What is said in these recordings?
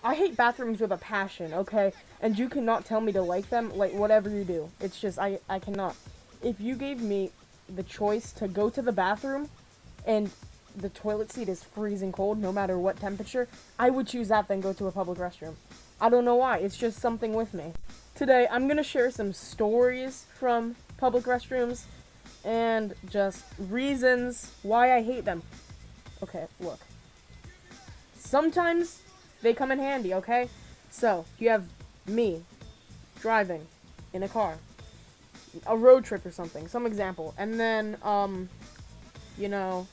I hate bathrooms with a passion, okay? And you cannot tell me to like them, like, whatever you do. It's just, I cannot. If you gave me the choice to go to the bathroom and the toilet seat is freezing cold no matter what temperature, I would choose that than go to a public restroom. I don't know why, it's just something with me. Today, I'm gonna share some stories from public restrooms and just reasons why I hate them. Okay, look. Sometimes they come in handy, okay? So, you have me driving in a car, a road trip or something, some example, and then, you know,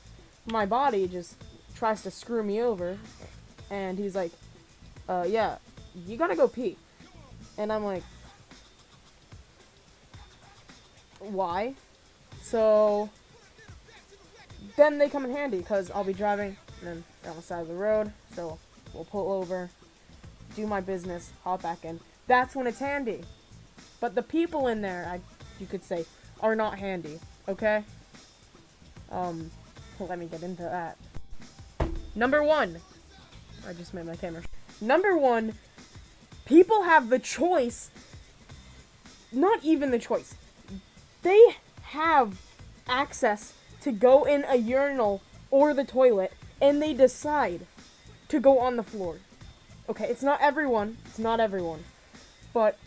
my body just tries to screw me over, and he's like, yeah, you gotta go pee. And I'm like, why? So, then they come in handy, because I'll be driving, and then they're on the side of the road, so we'll pull over, do my business, hop back in. That's when it's handy. But the people in there, you could say, are not handy, okay? Let me get into that. Number one. I just made my camera. Number one, people have the choice, not even the choice. They have access to go in a urinal or the toilet, and they decide to go on the floor. Okay, it's not everyone, but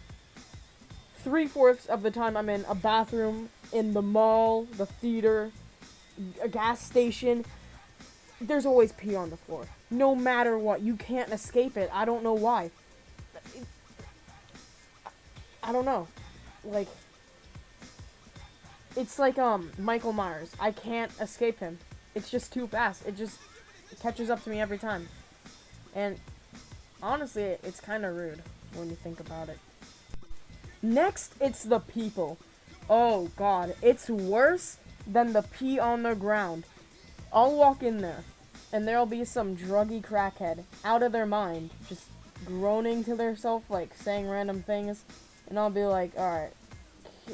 3/4 of the time I'm in a bathroom, in the mall, the theater, a gas station, there's always pee on the floor. No matter what, you can't escape it. I don't know why. I don't know. Like, it's like, Michael Myers. I can't escape him. It's just too fast. It catches up to me every time. And honestly, it's kind of rude when you think about it. Next, it's the people. Oh god, it's worse than the pee on the ground. I'll walk in there, and there'll be some druggy crackhead, out of their mind, just groaning to themselves, like, saying random things, and I'll be like, alright,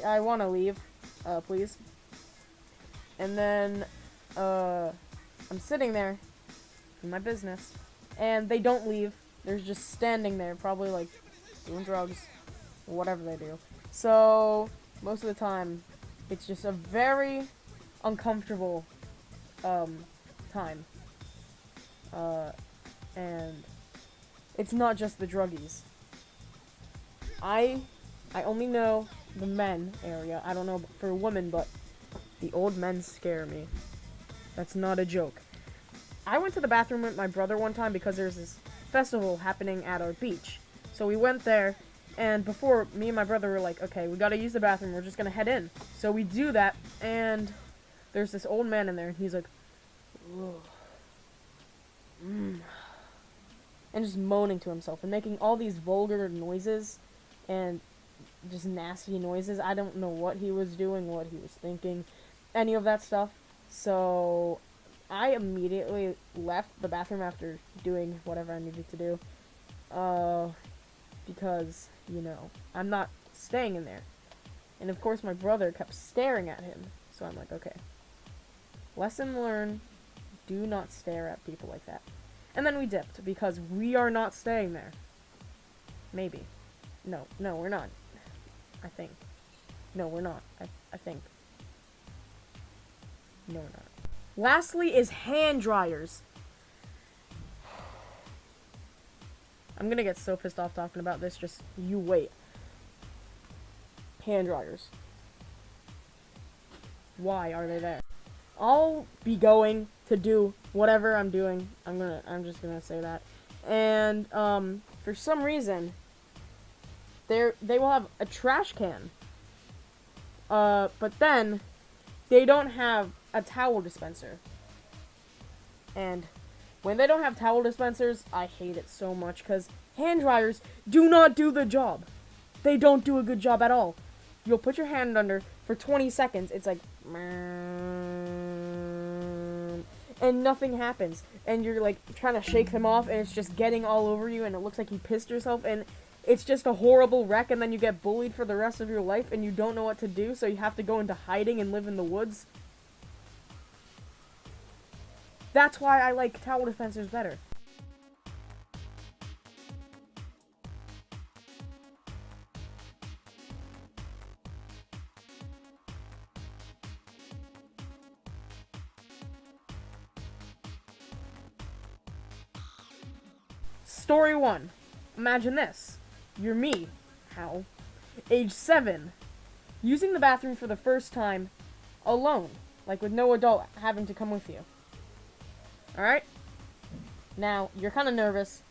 I want to leave, please. And then, I'm sitting there, in my business, and they don't leave. They're just standing there, probably, like, doing drugs, or whatever they do. So, most of the time, it's just a very uncomfortable, time. And it's not just the druggies. I only know the men area. I don't know for women, but the old men scare me. That's not a joke. I went to the bathroom with my brother one time because there's this festival happening at our beach. So we went there, and before, me and my brother were like, okay, we gotta use the bathroom, we're just gonna head in. So we do that, and there's this old man in there, and he's like, and just moaning to himself, and making all these vulgar noises, and just nasty noises. I don't know what he was doing, what he was thinking, any of that stuff. So I immediately left the bathroom after doing whatever I needed to do. Because, you know, I'm not staying in there. And of course my brother kept staring at him. So I'm like, okay. Lesson learned, do not stare at people like that. And then we dipped, because we are not staying there. Maybe. No, we're not. I think. No, we're not. I think. No, we're not. Lastly is hand dryers. I'm gonna get so pissed off talking about this, just you wait. Hand dryers. Why are they there? I'll be going to do whatever I'm doing. I'm just gonna say that. And, for some reason, they will have a trash can. But then, they don't have a towel dispenser. And when they don't have towel dispensers, I hate it so much, because hand dryers do not do the job. They don't do a good job at all. You'll put your hand under for 20 seconds, it's like, and nothing happens. And you're, like, trying to shake them off, and it's just getting all over you, and it looks like you pissed yourself, and it's just a horrible wreck, and then you get bullied for the rest of your life, and you don't know what to do, so you have to go into hiding and live in the woods. That's why I like towel dispensers better. Story 1. Imagine this. You're me. How? Age 7. Using the bathroom for the first time alone. Like with no adult having to come with you. Alright? Now, you're kind of nervous,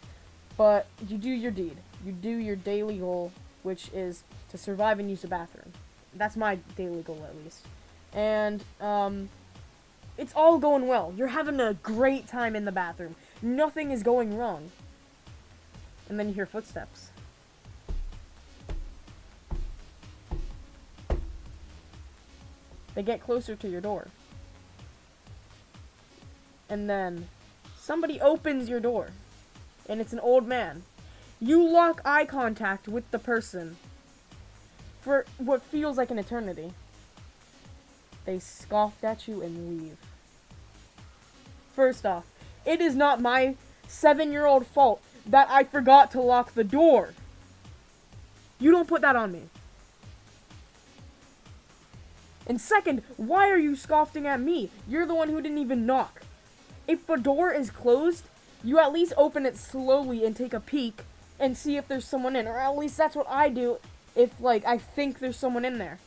but you do your deed. You do your daily goal, which is to survive and use the bathroom. That's my daily goal, at least. And, it's all going well. You're having a great time in the bathroom. Nothing is going wrong. And then you hear footsteps. They get closer to your door. And then somebody opens your door. And it's an old man. You lock eye contact with the person for what feels like an eternity. They scoffed at you and leave. First off, it is not my 7-year-old fault that I forgot to lock the door. You don't put that on me. And second, why are you scoffing at me? You're the one who didn't even knock. If the door is closed, you at least open it slowly and take a peek and see if there's someone in. Or at least that's what I do if, like, I think there's someone in there.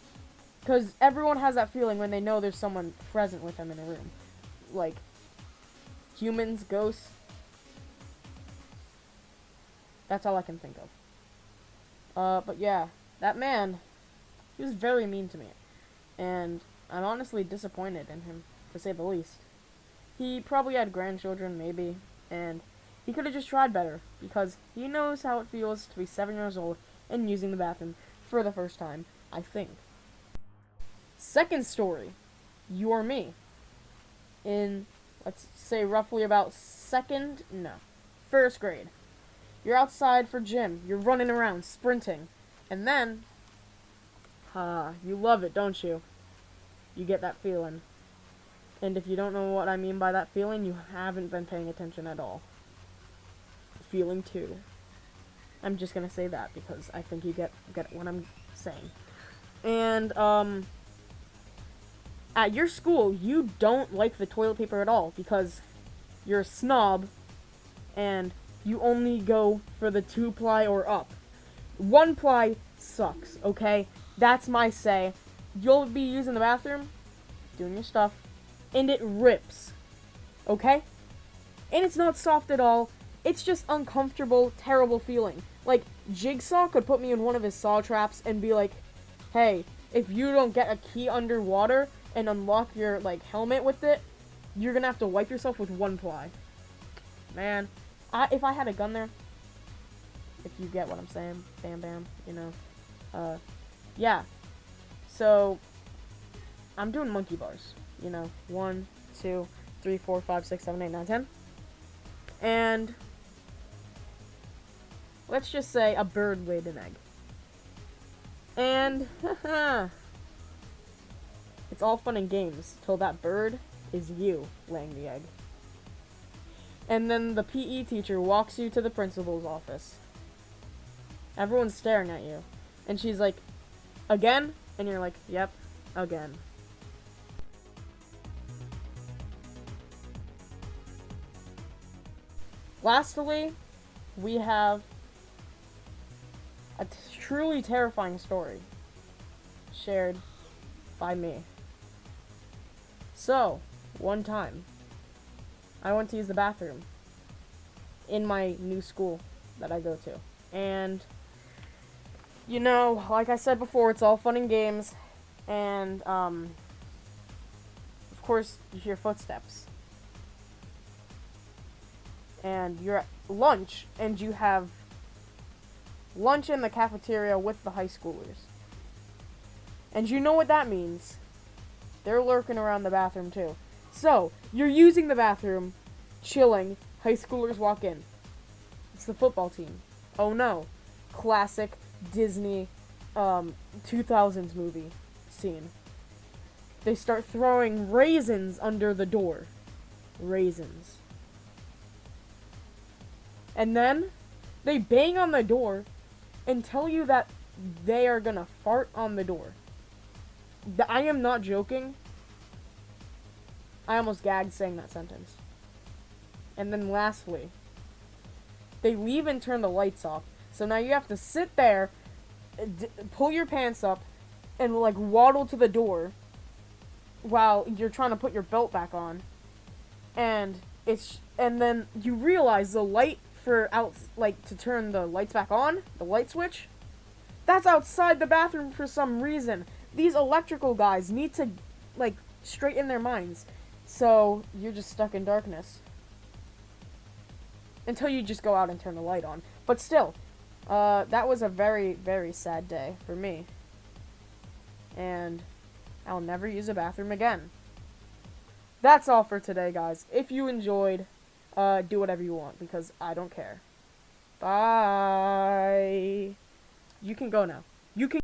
Because everyone has that feeling when they know there's someone present with them in a room. Like, humans, ghosts. That's all I can think of. But yeah, that man, he was very mean to me. And I'm honestly disappointed in him, to say the least. He probably had grandchildren, maybe, and he could have just tried better, because he knows how it feels to be 7 years old and using the bathroom for the first time, I think. Second story, you or me. In, let's say, roughly about first grade. You're outside for gym, you're running around, sprinting, and then, you love it, don't you? You get that feeling. And if you don't know what I mean by that feeling, you haven't been paying attention at all. Feeling 2. I'm just gonna say that because I think you get what I'm saying. And, at your school, you don't like the toilet paper at all because you're a snob and you only go for the 2-ply or up. 1-ply sucks, okay? That's my say. You'll be using the bathroom, doing your stuff, and it rips, okay? And it's not soft at all. It's just uncomfortable, terrible feeling. Like, Jigsaw could put me in one of his saw traps and be like, hey, if you don't get a key underwater and unlock your, like, helmet with it, you're gonna have to wipe yourself with 1-ply. Man, if I had a gun there, if you get what I'm saying, bam bam, you know, yeah. So, I'm doing monkey bars, you know, 1, 2, 3, 4, 5, 6, 7, 8, 9, 10. And let's just say a bird laid an egg. And, it's all fun and games till that bird is you laying the egg. And then the PE teacher walks you to the principal's office. Everyone's staring at you. And she's like, again? And you're like, yep, again. Lastly, we have a truly terrifying story shared by me. So, one time, I went to use the bathroom in my new school that I go to. And, you know, like I said before, it's all fun and games. And, of course, you hear footsteps. And you're at lunch, and you have lunch in the cafeteria with the high schoolers. And you know what that means. They're lurking around the bathroom, too. So, you're using the bathroom, chilling, high schoolers walk in. It's the football team. Oh no. Classic Disney, 2000s movie scene. They start throwing raisins under the door. Raisins. And then, they bang on the door and tell you that they are gonna fart on the door. I am not joking. I almost gagged saying that sentence. And then lastly, They leave and turn the lights off. So now you have to sit there, pull your pants up, and like waddle to the door while you're trying to put your belt back on. And then you realize the light for out, like, to turn the lights back on, the light switch, that's outside the bathroom for some reason. These electrical guys need to, like, straighten their minds. So you're just stuck in darkness until you just go out and turn the light on. But still, that was a very, very sad day for me. And I'll never use a bathroom again. That's all for today, guys. If you enjoyed, do whatever you want, because I don't care. Bye. You can go now. You can